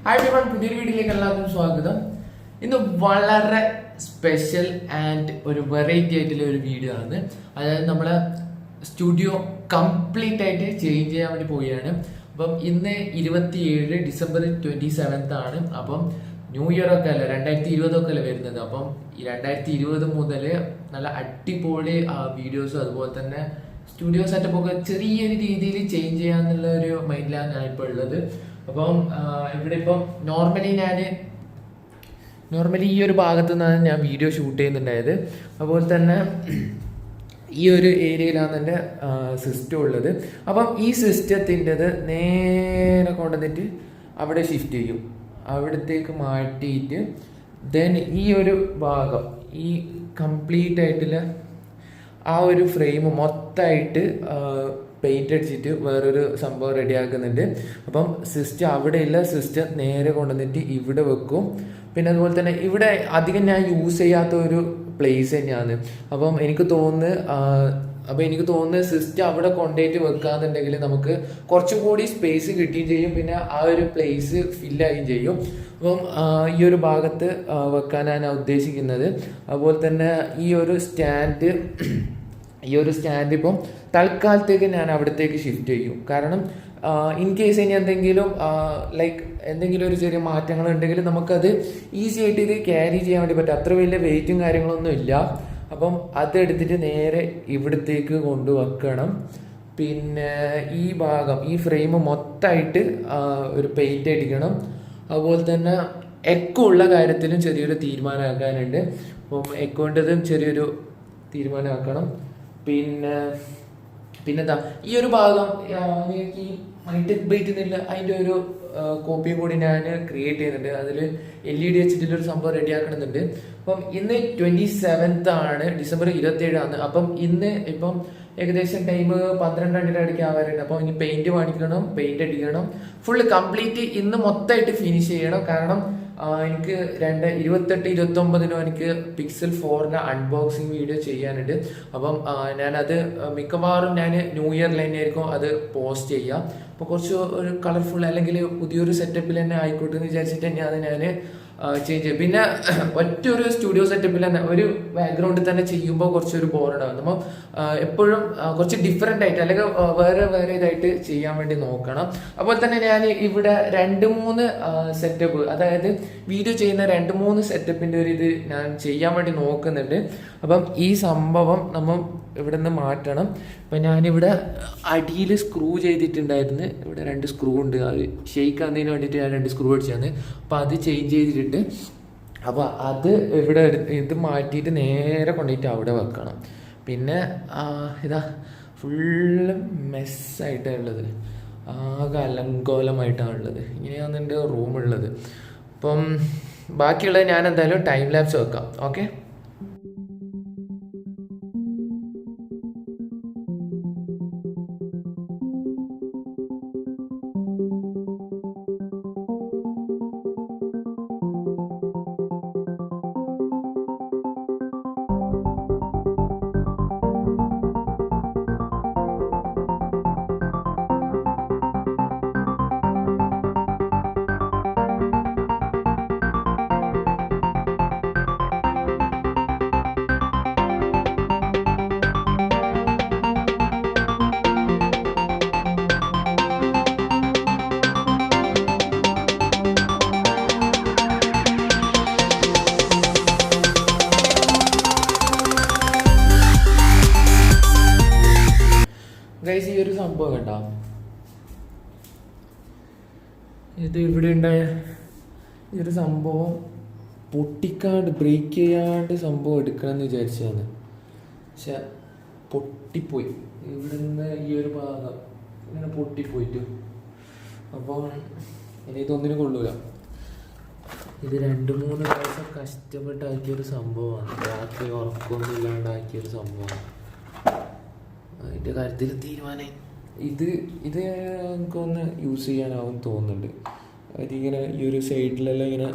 Hi everyone, പുതിയൊരു വീഡിയോയിലേക്ക് എല്ലാവർക്കും സ്വാഗതം. ഇന്ന് വളരെ സ്പെഷ്യൽ ആൻഡ് ഒരു വെറൈറ്റി ആയിട്ടുള്ള ഒരു വീഡിയോ ആണ്. അതായത് നമ്മളെ സ്റ്റുഡിയോ കംപ്ലീറ്റ് ആയിട്ട് ചേഞ്ച് ചെയ്യാൻ വേണ്ടി പോവുകയാണ്. അപ്പം ഇന്ന് 27 ഡിസംബർ 27 ആണ്. അപ്പം ന്യൂ ഇയർ ഒക്കെ അല്ലേ, 2020 ഒക്കെ അല്ലേ വരുന്നത്. അപ്പം ഈ 2020 മുതൽ നല്ല അടിപൊളി വീഡിയോസും അതുപോലെ തന്നെ സ്റ്റുഡിയോ സെറ്റപ്പ് ഒക്കെ ചെറിയൊരു രീതിയിൽ ചേഞ്ച് ചെയ്യാന്നുള്ള ഒരു മൈൻഡിലാണ് ഞാൻ ഇപ്പോൾ ഉള്ളത്. അപ്പം ഇവിടെ ഇപ്പം നോർമലി ഈ ഒരു ഭാഗത്തു നിന്നാണ് ഞാൻ വീഡിയോ ഷൂട്ട് ചെയ്യുന്നുണ്ടായത്. അതുപോലെ തന്നെ ഈ ഒരു ഏരിയയിലാണ് എൻ്റെ സിസ്റ്റം ഉള്ളത്. അപ്പം ഈ സിസ്റ്റത്തിൻ്റെത് നേരെ കൊണ്ടുവന്നിട്ട് അവിടെ ഷിഫ്റ്റ് ചെയ്യും, അവിടത്തേക്ക് മാറ്റിയിട്ട് ദെൻ ഈ ഒരു ഭാഗം ഈ കംപ്ലീറ്റ് ആയിട്ടുള്ള ആ ഒരു ഫ്രെയിം മൊത്തമായിട്ട് പെയിന്റ് അടിച്ചിട്ട് വേറൊരു സംഭവം റെഡിയാക്കുന്നുണ്ട്. അപ്പം സിസ്റ്റം അവിടെയുള്ള സിസ്റ്റം നേരെ കൊണ്ടുവന്നിട്ട് ഇവിടെ വെക്കും. പിന്നെ അതുപോലെ തന്നെ ഇവിടെ അധികം ഞാൻ യൂസ് ചെയ്യാത്ത ഒരു പ്ലേസ് തന്നെയാണ്. അപ്പം എനിക്ക് തോന്നുന്നു സിസ്റ്റം അവിടെ കൊണ്ടുപോയിട്ട് വെക്കാന്നുണ്ടെങ്കിൽ നമുക്ക് കുറച്ചും കൂടി സ്പേസ് കിട്ടുകയും ചെയ്യും, പിന്നെ ആ ഒരു പ്ലേസ് ഫില്ലാവുകയും ചെയ്യും. അപ്പം ഈ ഒരു ഭാഗത്ത് വെക്കാനാണ് ഉദ്ദേശിക്കുന്നത്. അതുപോലെ തന്നെ ഈ ഒരു സ്റ്റാൻഡ് ഇപ്പം തൽക്കാലത്തേക്ക് ഞാൻ അവിടത്തേക്ക് ഷിഫ്റ്റ് ചെയ്യും. കാരണം ഇൻ കേസ് ഇനി എന്തെങ്കിലും ഒരു ചെറിയ മാറ്റങ്ങൾ ഉണ്ടെങ്കിൽ നമുക്കത് ഈസി ആയിട്ട് ഇത് ക്യാരി ചെയ്യാൻ വേണ്ടി പറ്റും. അത്ര വലിയ വെയിറ്റും കാര്യങ്ങളൊന്നും ഇല്ല. അപ്പം അതെടുത്തിട്ട് നേരെ ഇവിടത്തേക്ക് കൊണ്ടുവെക്കണം. പിന്നെ ഈ ഭാഗം ഈ ഫ്രെയിം മൊത്തമായിട്ട് ഒരു പെയിന്റ് അടിക്കണം. അതുപോലെ തന്നെ എക്കോ ഉള്ള കാര്യത്തിലും ചെറിയൊരു തീരുമാനമാക്കാനുണ്ട്. അപ്പം എക്കോൻ്റെതും ചെറിയൊരു തീരുമാനമാക്കണം. പിന്നെന്താ ഈ ഒരു ഭാഗം എനിക്ക് ഈ MyTechBite എന്നുള്ള അതിൻ്റെ ഒരു കോപ്പിയും കൂടി ഞാൻ ക്രിയേറ്റ് ചെയ്യുന്നുണ്ട്. അതിൽ LED വെച്ചിട്ടുള്ളൊരു സംഭവം റെഡിയാക്കണമെന്നുണ്ട്. അപ്പം ഇന്ന് 27 ആണ്, ഡിസംബർ 27 ആണ്. അപ്പം ഇന്ന് ഇപ്പം ഏകദേശം ടൈം 12:30 അടിക്കാൻ ആവാറുണ്ട്. അപ്പം ഇനി പെയിന്റ് പെയിന്റ് അടിക്കണം, ഫുള്ള് കംപ്ലീറ്റ് ഇന്ന് മൊത്തമായിട്ട് ഫിനിഷ് ചെയ്യണം. കാരണം എനിക്ക് 28-29 എനിക്ക് Pixel 4 അൺബോക്സിങ് വീഡിയോ ചെയ്യാനുണ്ട്. അപ്പം ഞാനത് മിക്കവാറും ഞാൻ ന്യൂ ഇയറിൽ തന്നെയായിരിക്കും അത് പോസ്റ്റ് ചെയ്യുക. അപ്പോൾ കുറച്ച് ഒരു കളർഫുൾ അല്ലെങ്കിൽ പുതിയൊരു സെറ്റപ്പിൽ തന്നെ ആയിക്കോട്ടെ എന്ന് വിചാരിച്ചിട്ട് തന്നെയാണ് ഞാൻ ചേഞ്ച് ചെയ്യും. പിന്നെ ഒറ്റൊരു സ്റ്റുഡിയോ സെറ്റപ്പിൽ തന്നെ ഒരു ബാക്ക്ഗ്രൗണ്ടിൽ തന്നെ ചെയ്യുമ്പോൾ കുറച്ചൊരു ബോറുണ്ടാകും. നമ്മൾ എപ്പോഴും കുറച്ച് ഡിഫറെൻ്റ് ആയിട്ട് അല്ലെങ്കിൽ വേറെ ഇതായിട്ട് ചെയ്യാൻ വേണ്ടി നോക്കണം. അപ്പോൾ തന്നെ ഞാൻ ഇവിടെ 2-3 സെറ്റപ്പ്, അതായത് വീഡിയോ ചെയ്യുന്ന 2-3 സെറ്റപ്പിൻ്റെ ഒരു ഇത് ഞാൻ ചെയ്യാൻ വേണ്ടി നോക്കുന്നുണ്ട്. അപ്പം ഈ സംഭവം നമ്മൾ ഇവിടെ നിന്ന് മാറ്റണം. അപ്പം ഞാനിവിടെ അടിയിൽ സ്ക്രൂ ചെയ്തിട്ടുണ്ടായിരുന്നു. ഇവിടെ 2 സ്ക്രൂ ഉണ്ട്, അത് ഷെയ്ക്ക് ആകുന്നതിന് വേണ്ടിയിട്ട് ഞാൻ 2 സ്ക്രൂ അടിച്ചാണ്. അപ്പം അത് ചേഞ്ച് ചെയ്തിട്ടുണ്ട്. അപ്പോൾ അത് ഇവിടെ ഇത് മാറ്റിയിട്ട് നേരെ കൊണ്ടുപോയിട്ട് അവിടെ വെക്കണം. പിന്നെ ഇതാ ഫുള്ള് മെസ്സായിട്ടാണ് ഉള്ളത്, ആകെ അലങ്കോലമായിട്ടാണ് ഉള്ളത്. ഇങ്ങനെയാണ് എൻ്റെ റൂമുള്ളത്. അപ്പം ബാക്കിയുള്ളത് ഞാൻ എന്തായാലും ടൈം ലാപ്സ് വെക്കാം. ഓക്കെ, ഗൈസ്, ഈ ഒരു സംഭവം കണ്ടോ, ഇത് ഇവിടെ ഉണ്ടായ ഈ ഒരു സംഭവം പൊട്ടിക്കാണ്ട് ബ്രേക്ക് ചെയ്യാണ്ട് സംഭവം എടുക്കണമെന്ന് വിചാരിച്ചതാണ്. പക്ഷെ പൊട്ടിപ്പോയി. ഇവിടെ നിന്ന് ഈ ഒരു ഭാഗം ഇങ്ങനെ പൊട്ടിപ്പോയിട്ട് അപ്പം ഇനി ഇതൊന്നിനും കൊള്ളൂല. ഇത് 2-3 ദിവസം കഷ്ടപ്പെട്ടാക്കിയൊരു സംഭവമാണ്. രാത്രി ഉറക്കമൊന്നും ഇല്ലാണ്ടാക്കിയൊരു സംഭവമാണ്. അതിൻ്റെ കാര്യത്തിൽ തീരുമാനം ഇത് എനിക്കൊന്ന് യൂസ് ചെയ്യാനാവും തോന്നുന്നുണ്ട്. അതിങ്ങനെ ഈ ഒരു സൈഡിലെല്ലാം ഇങ്ങനെ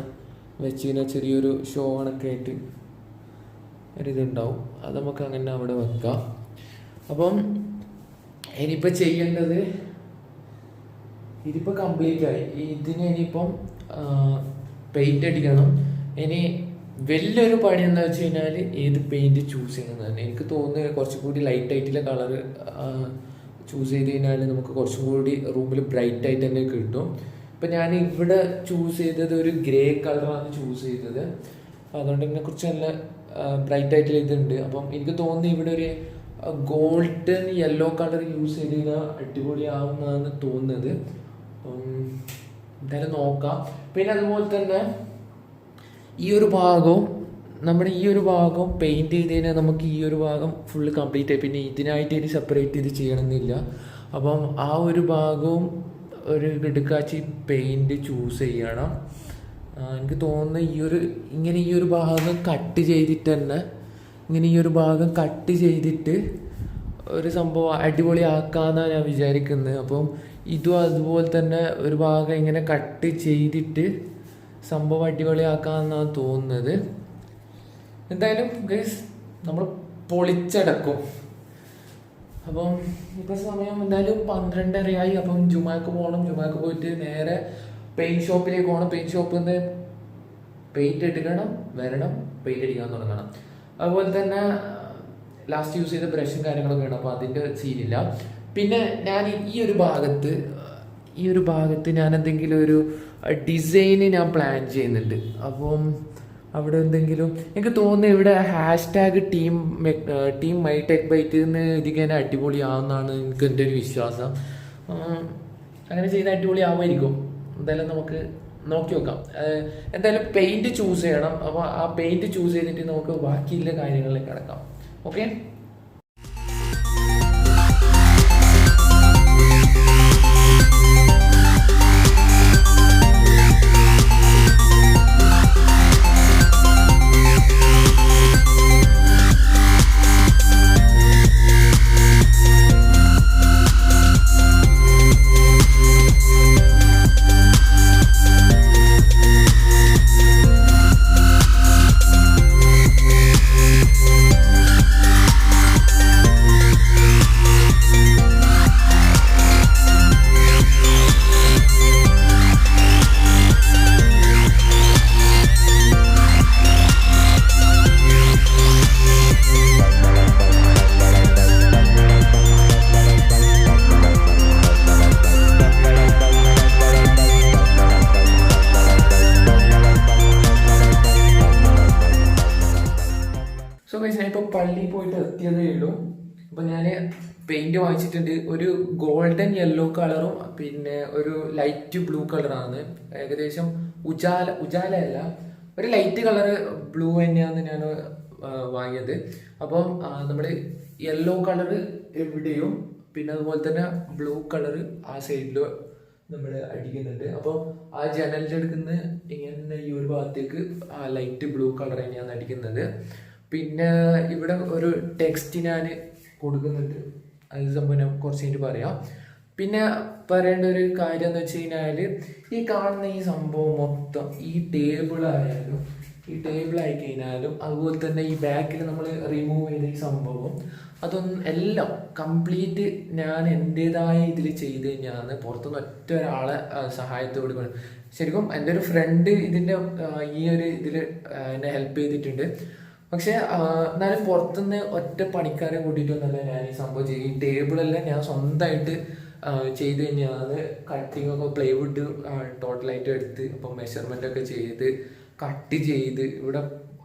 വെച്ച് ഇങ്ങനെ ചെറിയൊരു ഷോ കണക്കെ ആയിട്ട് ഒരിതുണ്ടാവും. അത് നമുക്ക് അങ്ങനെ അവിടെ വെക്കാം. അപ്പം ഇനിയിപ്പോൾ ചെയ്യേണ്ടത് ഇതിപ്പോൾ കംപ്ലീറ്റ് ആയി. ഇതിന് ഇനിയിപ്പം പെയിന്റ് അടിക്കണം. ഇനി വലിയൊരു പണി എന്താ വെച്ച് കഴിഞ്ഞാൽ ഏത് പെയിന്റ് ചൂസ് ചെയ്യുന്നതാണ്. എനിക്ക് തോന്നുന്നത് കുറച്ചും കൂടി ലൈറ്റ് ആയിട്ടുള്ള കളർ ചൂസ് ചെയ്ത് കഴിഞ്ഞാൽ നമുക്ക് കുറച്ചും കൂടി റൂമിൽ ബ്രൈറ്റ് ആയിട്ട് തന്നെ കിട്ടും. ഇപ്പം ഞാൻ ഇവിടെ ചൂസ് ചെയ്തത് ഒരു ഗ്രേ കളറാണ് ചൂസ് ചെയ്തത്. അതുകൊണ്ട് ഇതിനെ കുറിച്ച് നല്ല ബ്രൈറ്റ് ആയിട്ടുള്ള ഇതുണ്ട്. അപ്പം എനിക്ക് തോന്നുന്നു ഇവിടെ ഒരു ഗോൾഡൻ യെല്ലോ കളർ യൂസ് ചെയ്ത് കഴിഞ്ഞാൽ അടിപൊളിയാവുന്നതാണ് തോന്നുന്നത്. അപ്പം എന്തായാലും നോക്കാം. പിന്നെ അതുപോലെ തന്നെ ഈ ഒരു ഭാഗവും നമ്മുടെ ഈ ഒരു ഭാഗം പെയിൻറ്റ് ചെയ്ത് കഴിഞ്ഞാൽ നമുക്ക് ഈ ഒരു ഭാഗം ഫുള്ള് കംപ്ലീറ്റ് ആയി. പിന്നെ ഇതിനായിട്ട് ഇനി സെപ്പറേറ്റ് ചെയ്ത് ചെയ്യണമെന്നില്ല. അപ്പം ആ ഒരു ഭാഗവും ഒരു കിടുക്കാച്ചി പെയിൻറ്റ് ചൂസ് ചെയ്യണം. എനിക്ക് തോന്നുന്നു ഈ ഒരു ഭാഗം കട്ട് ചെയ്തിട്ട് തന്നെ ഈ ഒരു ഭാഗം കട്ട് ചെയ്തിട്ട് ഒരു സംഭവം അടിപൊളിയാക്കാമെന്നാണ് ഞാൻ വിചാരിക്കുന്നത്. അപ്പം ഇതും അതുപോലെ തന്നെ ഒരു ഭാഗം ഇങ്ങനെ കട്ട് ചെയ്തിട്ട് സംഭവം അടിപൊളിയാക്കാമെന്നാണ് തോന്നുന്നത്. എന്തായാലും ഗൈസ് നമ്മൾ പൊളിച്ചടക്കും. അപ്പം ഇപ്പം സമയം എന്തായാലും 12:30 അപ്പം ജുമാക്ക് പോകണം. ജുമാക്ക് പോയിട്ട് നേരെ പെയിൻറ്റ് ഷോപ്പിലേക്ക് പോകണം. പെയിൻറ്റ് ഷോപ്പിൽ നിന്ന് പെയിൻറ്റ് എടുക്കണം, വരണം, പെയിൻറ്റ് അടിക്കാൻ തുടങ്ങണം. അതുപോലെ തന്നെ ലാസ്റ്റ് യൂസ് ചെയ്ത ബ്രഷും കാര്യങ്ങളൊക്കെ വേണം. അപ്പോൾ അതിൻ്റെ സീനില്ല. പിന്നെ ഞാൻ ഈ ഒരു ഭാഗത്ത് ഞാൻ എന്തെങ്കിലും ഒരു ഡിസൈന് ഞാൻ പ്ലാൻ ചെയ്യുന്നുണ്ട്. അപ്പം അവിടെ എന്തെങ്കിലും എനിക്ക് തോന്നുന്നു ഇവിടെ #ടീം MyTechBite എന്ന് ഇതിങ്ങനെ അടിപൊളിയാവുന്നതാണ് എനിക്ക് എൻ്റെ ഒരു വിശ്വാസം. അങ്ങനെ ചെയ്ത് അടിപൊളിയാവുമായിരിക്കും. എന്തായാലും നമുക്ക് നോക്കി നോക്കാം. എന്തായാലും പെയിൻറ്റ് ചൂസ് ചെയ്യണം. അപ്പോൾ ആ പെയിൻറ്റ് ചൂസ് ചെയ്തിട്ട് നമുക്ക് ബാക്കിയുള്ള കാര്യങ്ങളിലേക്ക് കിടക്കാം. ഓക്കെ. ഇപ്പോൾ പള്ളിയിൽ പോയിട്ട് എത്തിയതേ ഉള്ളൂ. അപ്പോൾ ഞാൻ പെയിൻറ് വാങ്ങിച്ചിട്ടുണ്ട്. ഒരു ഗോൾഡൻ യെല്ലോ കളറും പിന്നെ ഒരു ലൈറ്റ് ബ്ലൂ കളറാണ്. ഏകദേശം ഉജാല അല്ല, ഒരു ലൈറ്റ് കളറ് ബ്ലൂ തന്നെയാണ് ഞാൻ വാങ്ങിയത്. അപ്പം നമ്മൾ യെല്ലോ കളറ് എവിടെയും പിന്നെ അതുപോലെ തന്നെ ബ്ലൂ കളറ് ആ സൈഡിൽ നമ്മൾ അടിക്കുന്നുണ്ട്. അപ്പോൾ ആ ജനലിൻ്റെ അടുക്കുന്ന ഇങ്ങനെ ഈ ഒരു ഭാഗത്തേക്ക് ആ ലൈറ്റ് ബ്ലൂ കളർ തന്നെയാണ് അടിക്കുന്നത്. പിന്നെ ഇവിടെ ഒരു ടെക്സ്റ്റ് ഞാൻ കൊടുക്കുന്നുണ്ട്. അത് സംഭവം ഞാൻ കുറച്ച് കഴിഞ്ഞിട്ട് പറയാം. പിന്നെ പറയേണ്ട ഒരു കാര്യം എന്ന് വെച്ച് കഴിഞ്ഞാൽ ഈ കാണുന്ന ഈ സംഭവം മൊത്തം ഈ ടേബിളായി കഴിഞ്ഞാലും അതുപോലെ തന്നെ ഈ ബാക്കിൽ നമ്മൾ റിമൂവ് ചെയ്ത ഈ സംഭവം അതൊന്നും എല്ലാം കംപ്ലീറ്റ് ഞാൻ എൻ്റേതായ ഇതിൽ ചെയ്ത് കഴിഞ്ഞാൽ പുറത്തുനിന്ന് ഒറ്റ ഒരാളെ സഹായത്തോട് ശരിക്കും എൻ്റെ ഒരു ഫ്രണ്ട് ഇതിൻ്റെ ഈ ഒരു ഇതിൽ എന്നെ ഹെൽപ്പ് ചെയ്തിട്ടുണ്ട്. പക്ഷെ എന്നാലും പുറത്തുനിന്ന് ഒറ്റ പണിക്കാരെ കൂട്ടിയിട്ടൊന്നല്ല ഞാൻ ഈ സംഭവം ചെയ്യും. ഈ ടേബിളെല്ലാം ഞാൻ സ്വന്തമായിട്ട് ചെയ്ത് കഴിഞ്ഞാൽ കട്ടിങ് ഒക്കെ പ്ലൈവുഡ് ടോട്ടലായിട്ട് എടുത്ത് അപ്പം മെഷർമെൻ്റ് ഒക്കെ ചെയ്ത് കട്ട് ചെയ്ത് ഇവിടെ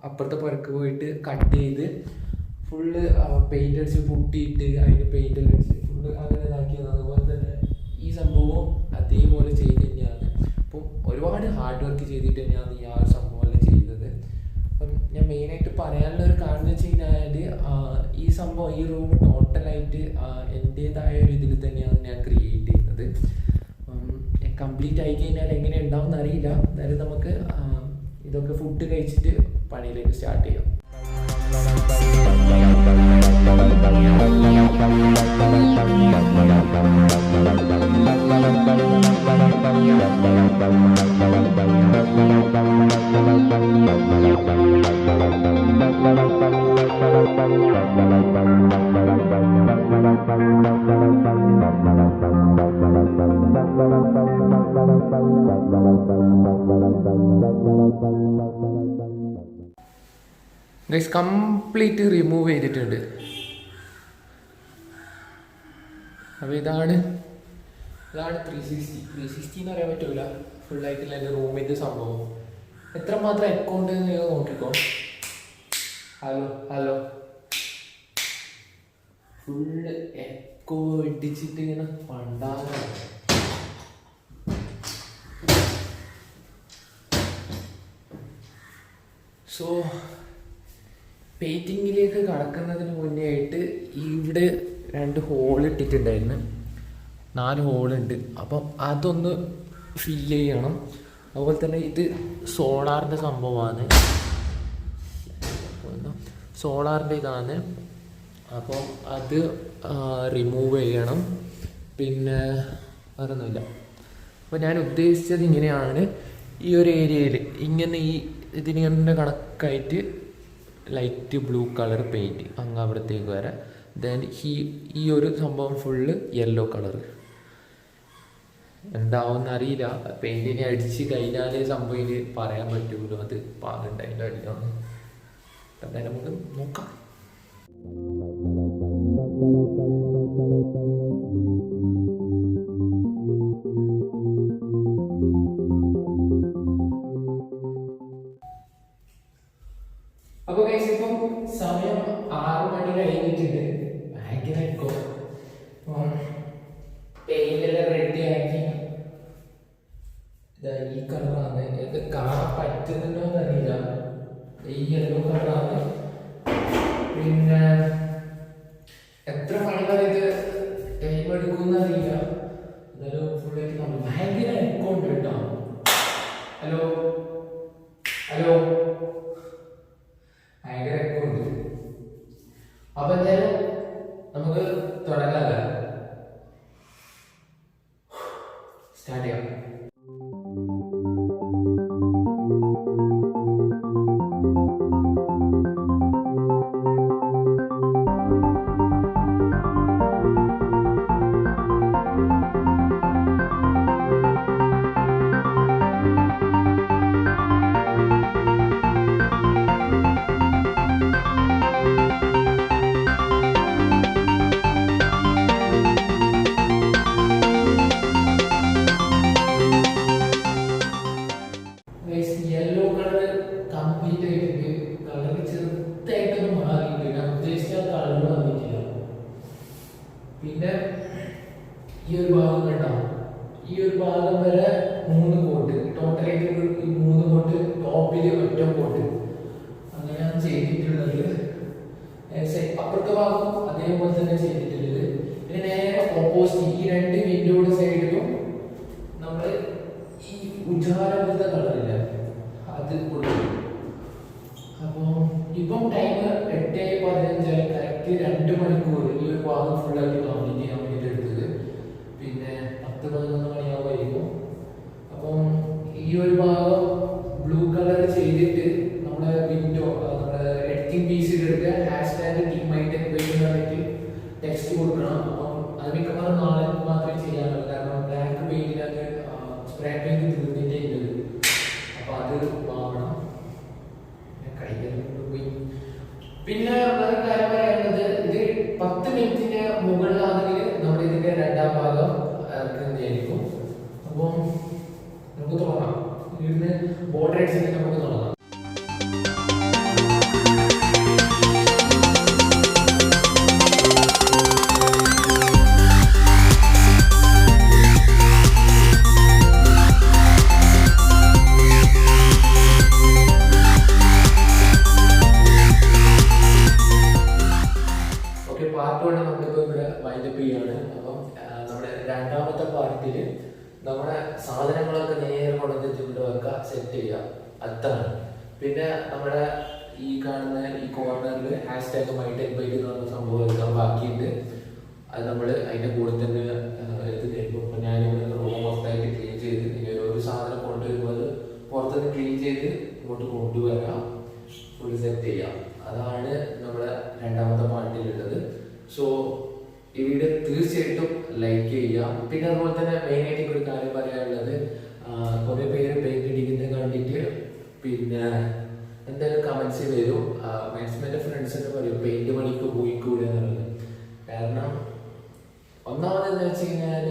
അപ്പുറത്തെ പുറക്ക് പോയിട്ട് കട്ട് ചെയ്ത് ഫുള്ള് പെയിൻ്റ് അടിച്ച് പൊട്ടിയിട്ട് അതിന് പെയിൻ്റ് എല്ലാം അടിച്ച് ഫുള്ള് അങ്ങനെ ഇതാക്കിയതാണ്. അതുപോലെ തന്നെ ഈ സംഭവം അതേപോലെ ചെയ്ത് തന്നെയാണ്. അപ്പം ഒരുപാട് ഹാർഡ് വർക്ക് ചെയ്തിട്ട് തന്നെയാണ് ഈ ആ ഒരു സംഭവം എല്ലാം ചെയ്തത്. അപ്പം ഞാൻ മെയിനായിട്ട് പറയാനുള്ള ഒരു കാരണം എന്ന് വെച്ച് കഴിഞ്ഞാൽ ഈ സംഭവം ഈ റൂം ടോട്ടലായിട്ട് എൻ്റേതായ ഒരു ഇതിൽ തന്നെയാണ് ഞാൻ ക്രിയേറ്റ് ചെയ്യുന്നത്. കംപ്ലീറ്റ് ആയി കഴിഞ്ഞാൽ എങ്ങനെ ഉണ്ടാവും എന്നറിയില്ല. എന്നാലും നമുക്ക് ഇതൊക്കെ ഫുഡ് കഴിച്ചിട്ട് പണിയിലേക്ക് സ്റ്റാർട്ട് ചെയ്യാം. ഗൈസ് കംപ്ലീറ്റ് റിമൂവ് ചെയ്തിട്ടുണ്ട്. അപ്പോൾ ഇതാണ് 360 എന്ന് പറയാൻ പറ്റൂല, ഫുള്ളായിട്ടുള്ള എൻ്റെ റൂമിൻ്റെ സംഭവം. എത്രമാത്രം അക്കൗണ്ട് നിങ്ങൾ നോക്കിക്കോ. ഹലോ ഫുള്ള് എക്കോ ഇടിച്ചിട്ട് ഇങ്ങനെ പണ്ടാകാണ്. സോ പെയിൻറ്റിങ്ങിലേക്ക് കടക്കുന്നതിന് മുന്നേ ആയിട്ട് ഇവിടെ 2 ഹോൾ ഇട്ടിട്ടുണ്ടായിരുന്നു, 4 ഹോളുണ്ട്. അപ്പം അതൊന്ന് ഫില്ല് ചെയ്യണം. അതുപോലെ തന്നെ ഇത് സോളാറിൻ്റെ സംഭവമാണ്, സോളാറിൻ്റെ ഇതാണ്. അപ്പം അത് റിമൂവ് ചെയ്യണം. പിന്നെ വേറൊന്നുമില്ല. അപ്പോൾ ഞാൻ ഉദ്ദേശിച്ചത് ഇങ്ങനെയാണ്, ഈ ഒരു ഏരിയയിൽ ഇങ്ങനെ ഇതിങ്ങനെ കണക്കായിട്ട് ലൈറ്റ് ബ്ലൂ കളർ പെയിൻറ്റ് അങ്ങ് അവിടത്തേക്ക് വരാം. ദെൻ ഈ ഒരു സംഭവം ഫുള്ള് യെല്ലോ കളർ. എന്താവുമെന്ന് അറിയില്ല, പെയിൻറ്റിനെ അടിച്ച് കഴിഞ്ഞാലേ സംഭവം പറയാൻ പറ്റുള്ളൂ അത് പാകുണ്ടായില്ല അടിക്കാന്ന്. എന്തായാലും നമുക്ക് നോക്കാം. അപ്പോൾ ഗൈസ് ഇപ്പം സമയം 6 മണി കഴിഞ്ഞിട്ടുണ്ട്. ഭയങ്കര പെയിൻ്റെല്ലാം റെഡി ആക്കി. ഈ കളറാണ്, ഇത് കാണാൻ പറ്റുന്നുണ്ടോ എന്നറിയില്ല, ഈ യെല്ലോ കളറാണ്. പിന്നെ എത്ര മണിക്കൂർ ഇത് ടൈം എടുക്കുമെന്ന് അറിയില്ല. എന്നാലും ഫുള്ളായിട്ട് നമ്മൾ ഭയങ്കര അക്കൗണ്ട് കേട്ടോ. ഹലോ ഭയങ്കര അക്കൗണ്ട്. അപ്പൊ എന്തായാലും നമുക്ക് തുടങ്ങാല്ലേ, സ്റ്റാർട്ട് ചെയ്യാം. യെല്ലോ കളർ കംപ്ലീറ്റ് ആയിട്ടുണ്ട്. കളർ ചെറുതായിട്ടൊന്നും മാറിയിട്ടുണ്ട്, ഞാൻ ഉദ്ദേശിച്ച കളർ വന്നിട്ടില്ല. പിന്നെ ഈ ഒരു ഭാഗം കണ്ടോ, ഈ ഒരു ഭാഗം വരെ 3 കോട്ട് ടോട്ടലായിട്ട്, ഈ 3 കോട്ട് ടോപ്പിൽ ഒറ്റ കോട്ട് അങ്ങനെയാണ് ചെയ്തിട്ടുള്ളത്. അപ്പുറത്തെ ഭാഗം അതേപോലെ തന്നെ ചെയ്തിട്ടുള്ളത്. പിന്നെ നേരെ ഓപ്പോസിറ്റ് ഈ 2 വിൻഡോയുടെ സൈഡിലും നമ്മൾ ഈ ഉജാലമുള്ള കളറില്ല അത് കൊടുക്കും. അപ്പോൾ ഇപ്പം ടൈം 8:15 കറക്റ്റ് 2 മണിക്കൂർ ഈ ഒരു ഭാഗം ഫുള്ളായിട്ട് കംപ്ലീറ്റ് ചെയ്യാൻ വേണ്ടിയിട്ട് എടുത്തത്. പിന്നെ 10-11 മണിയാവുമായിരിക്കും. അപ്പം ഈ ഒരു ഭാഗം ബ്ലൂ കളർ ചെയ്തിട്ട് നമ്മുടെ വിൻഡോ, നമ്മുടെ എഡിറ്റിംഗ് പീസിലെടുത്ത് #TeamMyTechBite എന്ന് പറഞ്ഞിട്ട് ടെക്സ്റ്റ് കൊടുക്കണം. അപ്പം അത് മിക്കവാറും നാളെ മാത്രമേ ചെയ്യാനുള്ളൂ, കാരണം ബ്ലാക്ക് പെയിന്റിനകത്ത് സ്പ്രേ പെയിന്റ് തീർന്നിട്ടേ ഉള്ളത്. അപ്പൊ അത് വാങ്ങണം. പോയി. പിന്നെ വേറെ കാര്യം പറയാനുള്ളത്, ഇത് 10 മിനിറ്റിന്റെ മുകളിലാണെങ്കിൽ നമ്മൾ ഇതിന്റെ 2ാം ഭാഗം ഇറക്കുന്നതായിരിക്കും. അപ്പം നമുക്ക് തുടങ്ങാം. ഇവിടുന്ന് ബോർഡർ അടിച്ചിട്ട് നമുക്ക് തുടങ്ങാം. പാർട്ട് 1 നമ്മളിപ്പോൾ ഇവിടെ വൈൻഡപ്പ് ചെയ്യാണ്. അപ്പം നമ്മുടെ 2ാമത്തെ പാർട്ടിൽ നമ്മുടെ സാധനങ്ങളൊക്കെ നേരെ കൊണ്ടുവന്നിട്ട് ഇവിടെ വെക്കുക, സെറ്റ് ചെയ്യുക, അതാണ്. പിന്നെ നമ്മുടെ ഈ കാണുന്ന ഈ കോർണറിൽ #MyTechBite എന്ന് പറഞ്ഞ സംഭവം എടുക്കാൻ ബാക്കിയിട്ട് അത് നമ്മൾ അതിൻ്റെ കൂടെ തന്നെ എടുത്ത് തരുമ്പോൾ. ഇപ്പം ഞാനിവിടെ റൂം മൊത്തമായിട്ട് ക്ലീൻ ചെയ്ത് ഇനി ഒരു സാധനം കൊണ്ടുവരുമ്പോൾ അത് പുറത്തുനിന്ന് ക്ലീൻ ചെയ്ത് ഇങ്ങോട്ട് കൊണ്ടുവരാം, ഫുൾ സെറ്റ് ചെയ്യാം. അതാണ് നമ്മുടെ 2ാമത്തെ പാർട്ടിയിലുള്ളത്. സോ ഈ വീഡിയോ തീർച്ചയായിട്ടും ലൈക്ക് ചെയ്യുക. പിന്നെ അതുപോലെ തന്നെ മെയിനായിട്ട് ഒരു കാര്യം പറയാനുള്ളത്, കുറേ പേര് പെയിന്റ് അടിക്കുന്നത് കണ്ടിട്ട് എന്തായാലും കമൻസ് വരും. മാക്സിമം എൻ്റെ ഫ്രണ്ട്സൊക്കെ പറയും പെയിന്റ് പണിക്ക് പോയിക്കൂടെ എന്നുള്ളത്. കാരണം ഒന്നാമതെന്ന് വെച്ച് കഴിഞ്ഞാൽ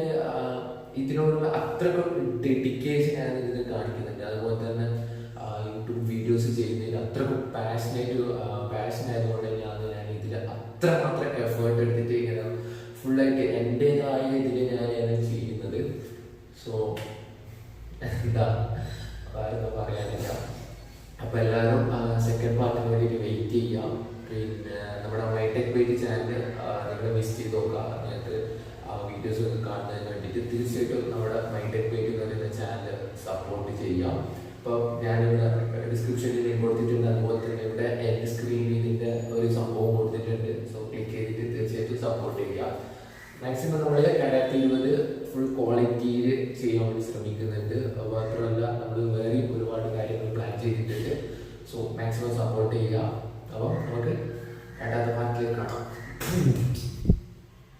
ഇതിനോടുള്ള അത്രയ്ക്ക് ഡെഡിക്കേഷൻ ഞാൻ ഇതിൽ കാണിക്കുന്നുണ്ട്. അതുപോലെ തന്നെ യൂട്യൂബ് വീഡിയോസ് ചെയ്യുന്നതിൽ അത്രയ്ക്ക് പാഷനായതുകൊണ്ട് ഞാൻ ഇതിൽ അത്രമാത്രം എഫേർട്ട് എടുത്തിട്ട് ഇങ്ങനെ ഫുള്ളായിട്ട് എൻ്റേതായ ഇതിൽ ഞാനാണ് ചെയ്യുന്നത്. സോ എന്താ പറയാനില്ല. അപ്പോൾ എല്ലാവരും സെക്കൻഡ് പാർട്ടിന് വേണ്ടിയിട്ട് വെയിറ്റ് ചെയ്യാം. പിന്നെ നമ്മുടെ MyTechBite ചാനൽ നിങ്ങൾ മിസ് ചെയ്ത് നോക്കുക. നിങ്ങൾക്ക് വീഡിയോസ് ഒക്കെ കാണുന്നതിന് വേണ്ടിയിട്ട് തീർച്ചയായിട്ടും നമ്മുടെ MyTechBite എന്ന് പറയുന്ന ചാനൽ സപ്പോർട്ട് ചെയ്യാം. അപ്പോൾ ഞാനിവിടെ ഡിസ്ക്രിപ്ഷനിൽ ലിങ്ക് കൊടുത്തിട്ടുണ്ട്. അതുപോലെ തന്നെ ഇവിടെ എൻ്റെ സ്ക്രീനിൽ ഇതിൻ്റെ ഒരു സംഭവം കൊടുത്തിട്ടുണ്ട്. സോ ക്ലിക്ക് ചെയ്തിട്ട് തീർച്ചയായിട്ടും സപ്പോർട്ട് ചെയ്യുക. മാക്സിമം നമ്മൾ 2020 ഫുൾ ക്വാളിറ്റിയിൽ ചെയ്യാൻ വേണ്ടി ശ്രമിക്കുന്നുണ്ട്. മാത്രമല്ല നമ്മൾ വേറെയും ഒരുപാട് കാര്യങ്ങൾ പ്ലാൻ ചെയ്തിട്ടുണ്ട്. സോ മാക്സിമം സപ്പോർട്ട് ചെയ്യുക. അപ്പോൾ നമുക്ക് രണ്ടാമത്തെ പാർട്ടിലേക്ക് കാണാം.